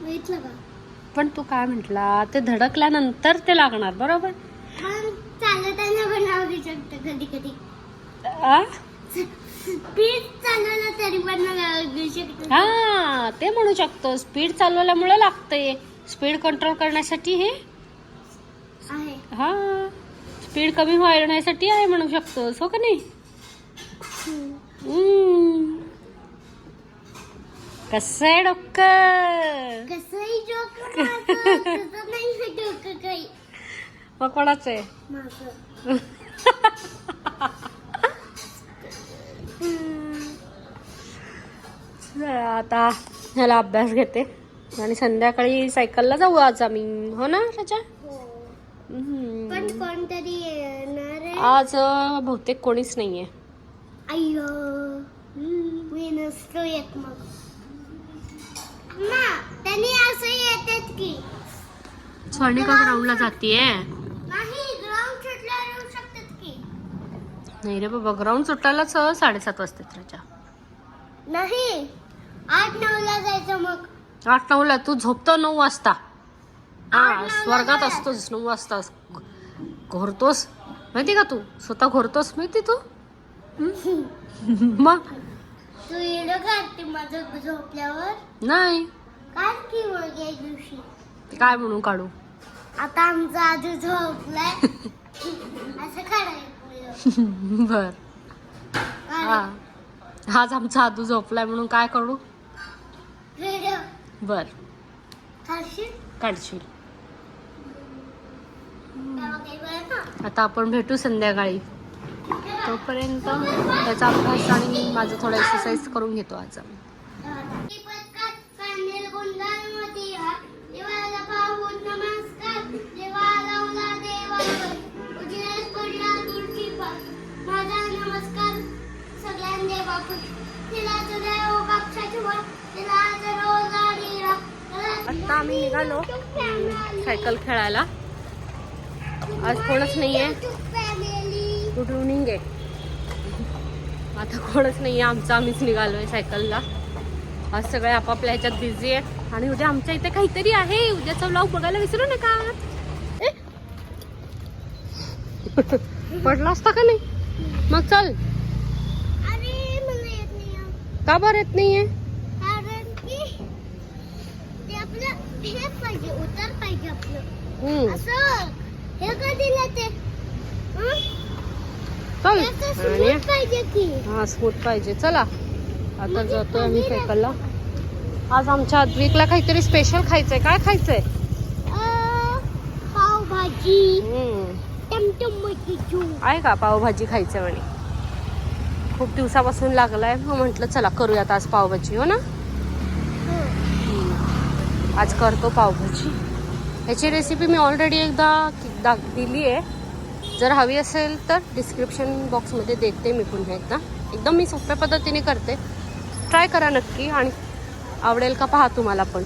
बघितलं का? पण तू काय म्हटला, ते धडकल्यानंतर ते लागणार बरोबर. पण चालताना पण आवडू शकतं कधी कधी. आ? स्पीड चालवलं तरी पण आवडू शकतं. हा ते म्हणू शकतो, स्पीड चालवल्यामुळे लागते. स्पीड कंट्रोल करण्यासाठी हे आहे. हा स्पीड कमी होण्यासाठी आहे म्हणू शकतोस, हो का नाही. कसं आहे डोकं? कसंही डोकं माझं, तुझं नाही आहे डोकं काही. मग कोणाचं आहे? माझं. आता ह्याला अभ्यास घेते आणि संध्याकाळी सायकलला जाऊ आज आम्ही, हो ना राजा. हो. हम्म. पण कोणतरी येणार आहे. आज बहुतेक कोणीच नाहीये. अय्यो, मी नसतो येत मग. ना त्यांनी असं येतात की स्वर्णिका ग्राउंडला जातीये. नाही, ग्राउंड सुटल्यावर येऊ शकतात की. नाही रे बाबा, ग्राउंड सुटायलाच 7:30 वाजतात राजा. नाही, 8-9 ला जायचं मग. 8-9ला तू झोपतो 9 वाजता. हा 8-9 स्वर्गात ला असतोस 9 वाजता. घोरतोस माहिती का, तू स्वतः घोरतोस माहिती तू. मग तू व्हिडिओ काढते माझं झोपल्यावर. नाही काढ की मग एक दिवशी. काय म्हणून काढू. आता आमचा आजू झोपलाय असं काढायचं. बर हा, आज आमचा आदू झोपलाय म्हणून काय करू. व्हिडिओ बर काढशील काढशील. तेव्हा काही बरं ना. आता आपण भेटू संध्याकाळी. तोपर्यंत त्याचा अभ्यास आणि माझं थोडं एक्सरसाइज करून घेतो आज आम्ही. देवाला पाहून नमस्कार, देवाला लावला देवावर, उजेड पडला तुळशी पार. माझा नमस्कार सगळ्यां देवापुढे. तिला तुझ्या कापसाची वर, तिला रोज आडीला. आता आम्ही निघालो सायकल खेळायला. आज कोणच नाहीये. गुड इव्हनिंग आहे. आता कोणच नाहीये, आमचं आम्हीच निघालोय सायकलला. आज सगळे आपापल्या ह्याच्यात बिझी आहे आणि उद्या आमच्या इथे काहीतरी आहे. उद्याचा व्लॉग बघायला विसरू नका. पडला असता का नाही. मग चल. अरे मला येत नाही. का बरं येत नाहीये. कारण की ते आपलं हे पाहिजे, उतार पाहिजे आपलं. असं हे का दिलं ते. चल स्मूथ पाहिजे की. हा स्मूथ पाहिजे. चला आता जातोय आम्ही सायकलला. आज आमच्या अद्विकला काहीतरी स्पेशल खायचंय. काय खायचंय. पावभाजी. टमटम आहे का पावभाजी खायचं म्हणे. खूप दिवसापासून लागलाय. मग म्हटलं चला करूयात आज पावभाजी, हो ना. आज करतो पावभाजी. ह्याची रेसिपी मी ऑलरेडी एकदा दिली आहे. जर हवी असेल तर डिस्क्रिप्शन बॉक्समध्ये देते मी पुन्हा एकदा. एकदम मी सोप्या पद्धतीने करते. ट्राय करा नक्की आणि आवडेल का पहा तुम्हाला पण.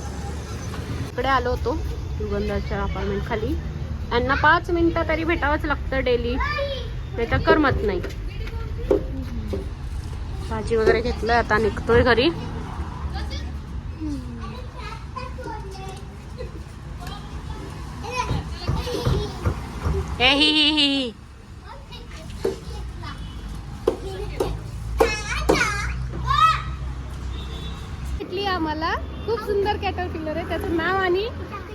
इकडे आलो होतो युगंधरच्या अपार्टमेंट खाली. यांना 5 मिनिटं तरी भेटावंच लागतं डेली, नाही तर करमत नाही. भाजी वगैरे घेतलंय, आता निघतोय घरी. ही आम्हाला खूप सुंदर कॅटरपिलर आहे. त्याचं नाव आणि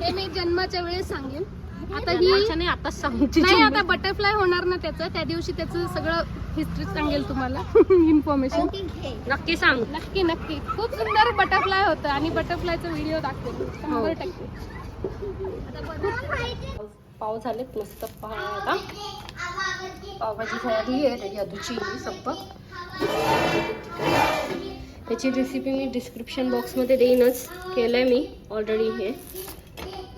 हे मी जन्माच्या वेळेस सांगेन. आता ही आताच सांगते. नाही, आता बटरफ्लाय होणार ना त्याचं, त्या दिवशी त्याचं सगळं हिस्ट्री सांगेल तुम्हाला. इन्फॉर्मेशन नक्की सांग. नक्की नक्की. खूप सुंदर बटरफ्लाय होतं आणि बटरफ्लायचा व्हिडिओ दाखवेल 100%. पाव झालेत मस्त. पहा आता पावभाजी झाली आहे. त्याची अधूची संपत. त्याची रेसिपी मी डिस्क्रिप्शन बॉक्समध्ये देईनच. केलंय मी ऑलरेडी. हे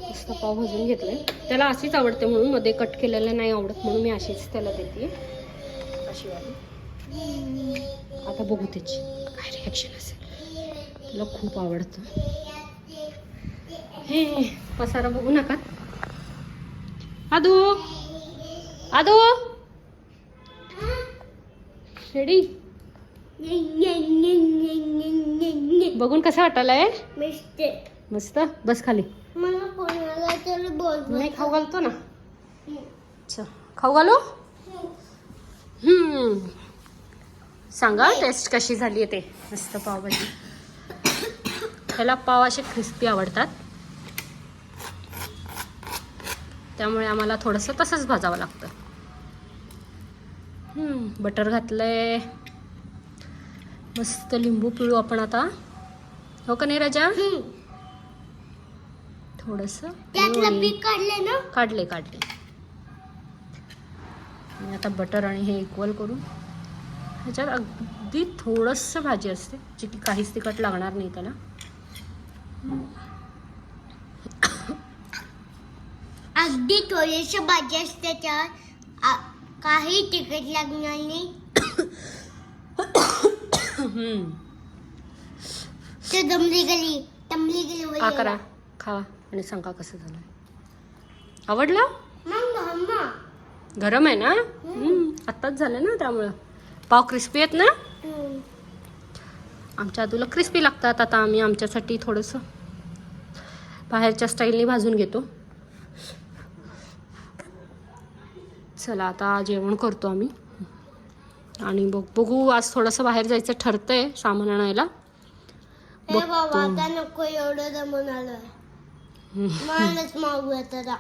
मस्त पाव भाजून घेतलंय. त्याला अशीच आवडते म्हणून, मध्ये कट केलेलं नाही आवडत म्हणून मी अशीच त्याला देते अशी वाली. आता बघू त्याची काय रिॲक्शन असेल. त्याला खूप आवडतं. हे पसारा बघू नका. आदू आदू रेडी. बघून कसं वाटायलंय. मस्त बस खाली. मला कोणाला तरी बोल. नाही खाऊ घालतो ना. अच्छा खाऊ घालू. सांगा टेस्ट कशी झाली आहे ते. मस्त पावभाजी. त्याला पाव असे क्रिस्पी आवडतात, त्यामुळे आम्हाला थोडंसं तसंच भाजावं लागतं. बटर घातलंय. मस्त लिंबू पिळू आपण आता. हो का नाही राजा. थोडंसं त्यातलं पीक काढले ना. काढले. आणि आता बटर आणि हे इक्वल करून ह्याच्यात अगदी थोडंसं भाजी असते, जी की काहीच तिखट लागणार नाही त्याला. अगदी थोडीशी भाजी असते त्यात, काही तिखट लागणार नाही. ते दमली गेली हा करा, खा आणि सांगा कसं झालं. आवडलं. गरम आहे ना. आत्ताच झालं ना, त्यामुळं पाव क्रिस्पी आहेत ना. आमच्या आदूला क्रिस्पी लागतात. आता आम्ही आमच्यासाठी थोडंसं बाहेरच्या स्टाईलने भाजून घेतो. चला आता जेवण करतो आम्ही. आणि बघू आज थोडंसं बाहेर जायचं ठरतंय सामान आणायला. बाबा आता नको एवढं जमून आलोय. मानच मागूया तर.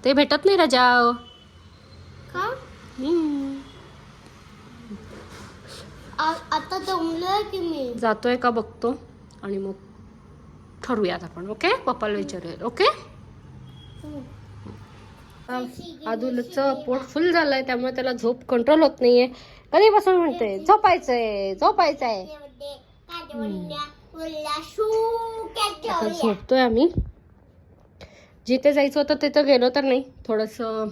ते भेटत नाही राजा. का आता जमलोय की मी. जातोय का बघतो आणि मग ठरवूयात आपण. ओके पप्पाला विचारूया. ओके. आदूलचं पोट फुल झालंय, त्यामुळे त्याला झोप कंट्रोल होत नाहीये. कधीपासून म्हणतोय झोपायचंय. आता झोपतोय आम्ही. जिथे जायचं होतं तिथं गेलो तर नाही, थोडंसं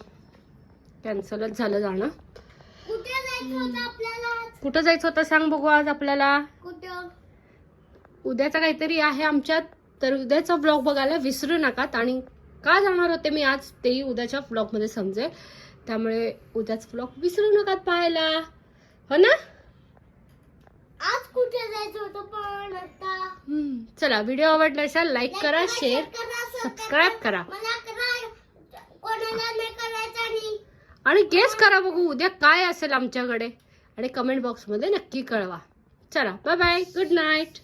कॅन्सलच झालं जाणं. कुठं जायचं होतं सांग बघू आज आपल्याला. उद्याचं काहीतरी आहे आमच्यात, तर उद्याचा ब्लॉग बघायला विसरू नकात. आणि का जाणार होते मी आज तेही उद्याच्या ब्लॉगमध्ये समजेल, त्यामुळे उद्याच ब्लॉग विसरू नकात पाहायला. हो ना. आज कुठे जायचं होतं पण आता. चला व्हिडिओ आवडला असेल लाईक करा, शेअर, सबस्क्राईब करा. कोणाला नाही करायचं आणि गेस करा बघू उद्या काय असेल आमच्याकडे, आणि कमेंट बॉक्समध्ये नक्की कळवा. चला बाय बाय, गुड नाईट.